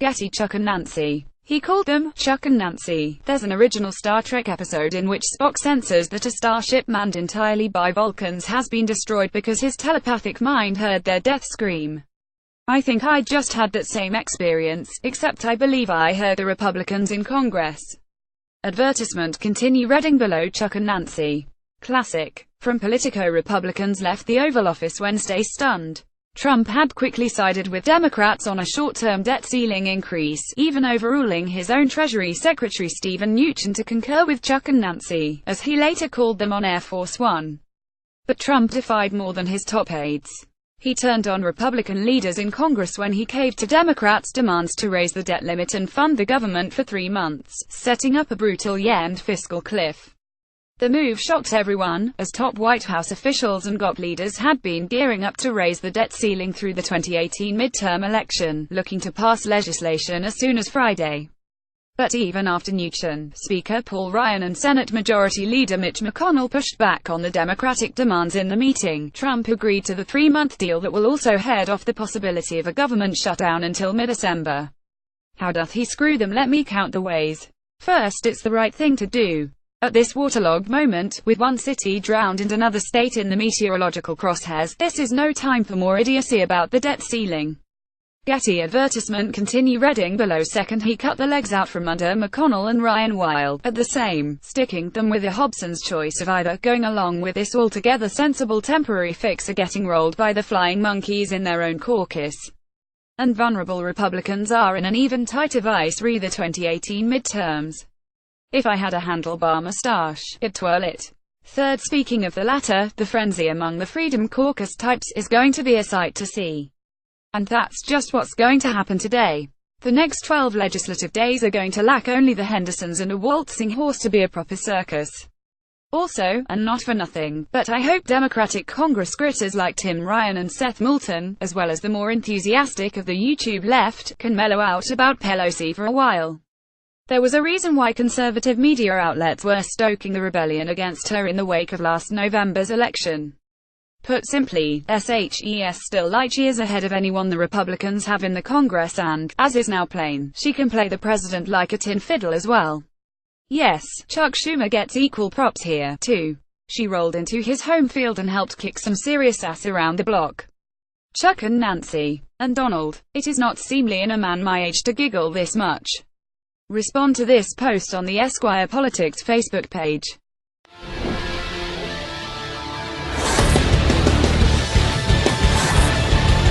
Getty. Chuck and Nancy. He called them Chuck and Nancy. There's an original Star Trek episode in which Spock senses that a starship manned entirely by Vulcans has been destroyed because his telepathic mind heard their death scream. I think I just had that same experience, except I believe I heard the Republicans in Congress. Advertisement. Continue reading below. Chuck and Nancy. Classic. From Politico. Republicans left the Oval Office Wednesday stunned. Trump had quickly sided with Democrats on a short-term debt ceiling increase, even overruling his own Treasury Secretary Steven Mnuchin to concur with Chuck and Nancy, as he later called them on Air Force One. But Trump defied more than his top aides. He turned on Republican leaders in Congress when he caved to Democrats' demands to raise the debt limit and fund the government for 3 months, setting up a brutal year-end fiscal cliff. The move shocked everyone, as top White House officials and GOP leaders had been gearing up to raise the debt ceiling through the 2018 midterm election, looking to pass legislation as soon as Friday. But even after Mnuchin, Speaker Paul Ryan and Senate Majority Leader Mitch McConnell pushed back on the Democratic demands in the meeting, Trump agreed to the 3-month deal that will also head off the possibility of a government shutdown until mid-December. How doth he screw them? Let me count the ways. First, it's the right thing to do. At this waterlogged moment, with one city drowned and another state in the meteorological crosshairs, this is no time for more idiocy about the debt ceiling. Getty. Advertisement. Continue reading below. Second, he cut the legs out from under McConnell and Ryan while, at the same, sticking them with a Hobson's choice of either going along with this altogether sensible temporary fix or getting rolled by the flying monkeys in their own caucus. And vulnerable Republicans are in an even tighter vice re the 2018 midterms. If I had a handlebar mustache, I'd twirl it. Third, speaking of the latter, the frenzy among the Freedom Caucus types is going to be a sight to see. And that's just what's going to happen today. The next 12 legislative days are going to lack only the Hendersons and a waltzing horse to be a proper circus. Also, and not for nothing, but I hope Democratic Congress gritters like Tim Ryan and Seth Moulton, as well as the more enthusiastic of the YouTube left, can mellow out about Pelosi for a while. There was a reason why conservative media outlets were stoking the rebellion against her in the wake of last November's election. Put simply, SHES still light years ahead of anyone the Republicans have in the Congress and, as is now plain, she can play the president like a tin fiddle as well. Yes, Chuck Schumer gets equal props here, too. She rolled into his home field and helped kick some serious ass around the block. Chuck and Nancy. And Donald. It is not seemly in a man my age to giggle this much. Respond to this post on the Esquire Politics Facebook page.